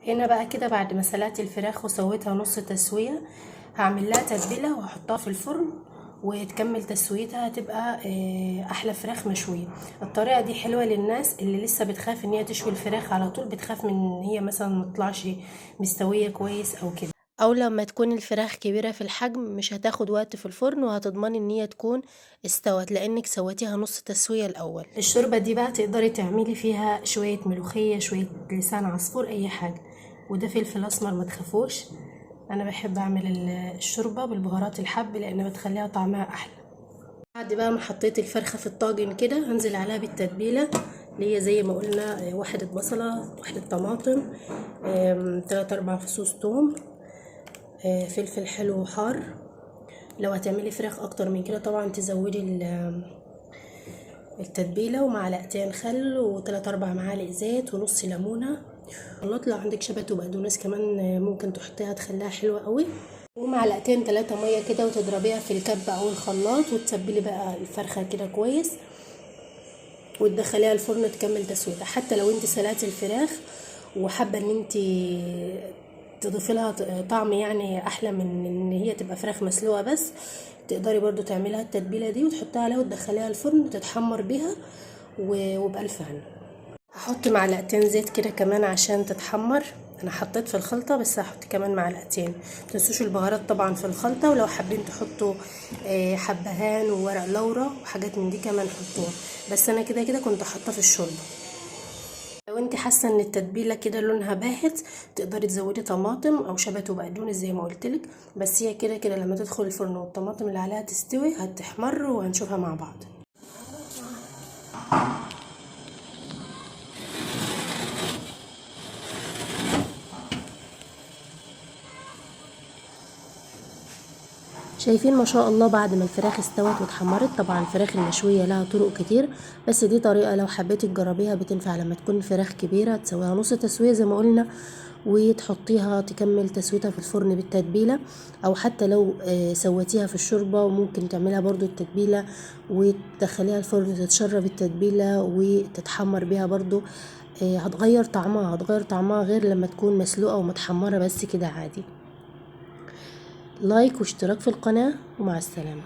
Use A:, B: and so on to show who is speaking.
A: هنا بقى كده بعد ما سلقت الفراخ وسويتها نص تسوية، هعمل لها تتبيله وهحطها في الفرن وتكمل تسويتها، هتبقى احلى فراخ مشويه. الطريقه دي حلوه للناس اللي لسه بتخاف ان هي تشوي الفراخ على طول، بتخاف من ان هي مثلا متطلعش مستويه كويس او كده، او لما تكون الفراخ كبيره في الحجم مش هتاخد وقت في الفرن، وهتضمني ان هي تكون استوت لانك سويتيها نص تسويه الاول. الشوربه دي بقى تقدري تعملي فيها شويه ملوخيه، شويه لسان عصفور، اي حاجه، وده فلفل اسمر ما تخافوش. انا بحب اعمل الشوربه بالبهارات الحب لان بتخليها طعمها احلى. بعد بقى ما حطيت الفرخه في الطاجن كده، هنزل عليها بالتتبيله اللي هي زي ما قلنا، واحدة بصلة، واحدة طماطم، 3 4 فصوص توم، فلفل حلو حار. لو هتعملي فراخ اكتر من كده طبعا تزودي التتبيله، ومعلقتين خل، وثلاث 4 معالق زيت، ونص ليمونه. خلاط لو عندك شبت وبقدونس كمان ممكن تحطيها تخليها حلوه قوي، ومعلقتين 3 ميه كده، وتضربيها في الكب او الخلاط، وتتبلي بقى الفرخه كده كويس، وتدخليها الفرن تكمل تسويتها. حتى لو انت سلقتي الفراخ وحابه ان انت تضيفي لها طعم يعني احلى من ان هي تبقى فراخ مسلوقه بس، تقدري برضو تعملها التتبيله دي وتحطيها عليها وتدخليها الفرن تتحمر بيها وبألف هنا. هحط معلقتين زيت كده كمان عشان تتحمر. انا حطيت في الخلطه بس هحط كمان معلقتين. متنسوش البهارات طبعا في الخلطه، ولو حابين تحطوا حبهان وورق لورا وحاجات من دي كمان حطوها، بس انا كده كده كنت حاطه في الشوربه. لو انت حاسه ان التتبيله كده لونها باهت، تقدري تزودي طماطم او شبت وبقدونس زي ما قلت لك، بس هي كده كده لما تدخل الفرن والطماطم اللي عليها تستوي هتحمر وهنشوفها مع بعض. شايفين ما شاء الله بعد ما الفراخ استوت واتحمرت. طبعا الفراخ المشوية لها طرق كتير، بس دي طريقة لو حبيتي تجربيها بتنفع لما تكون الفراخ كبيرة، تسويها نص تسوية زي ما قلنا، وتحطيها تكمل تسويتها في الفرن بالتتبيلة، او حتى لو سويتيها في الشوربة وممكن تعملها برضو التتبيلة وتدخليها الفرن تتشرب التتبيلة وتتحمر بيها برضو. هتغير طعمها غير لما تكون مسلوقة ومتحمرة بس كده عادي. لايك واشتراك في القناة، ومع السلامة.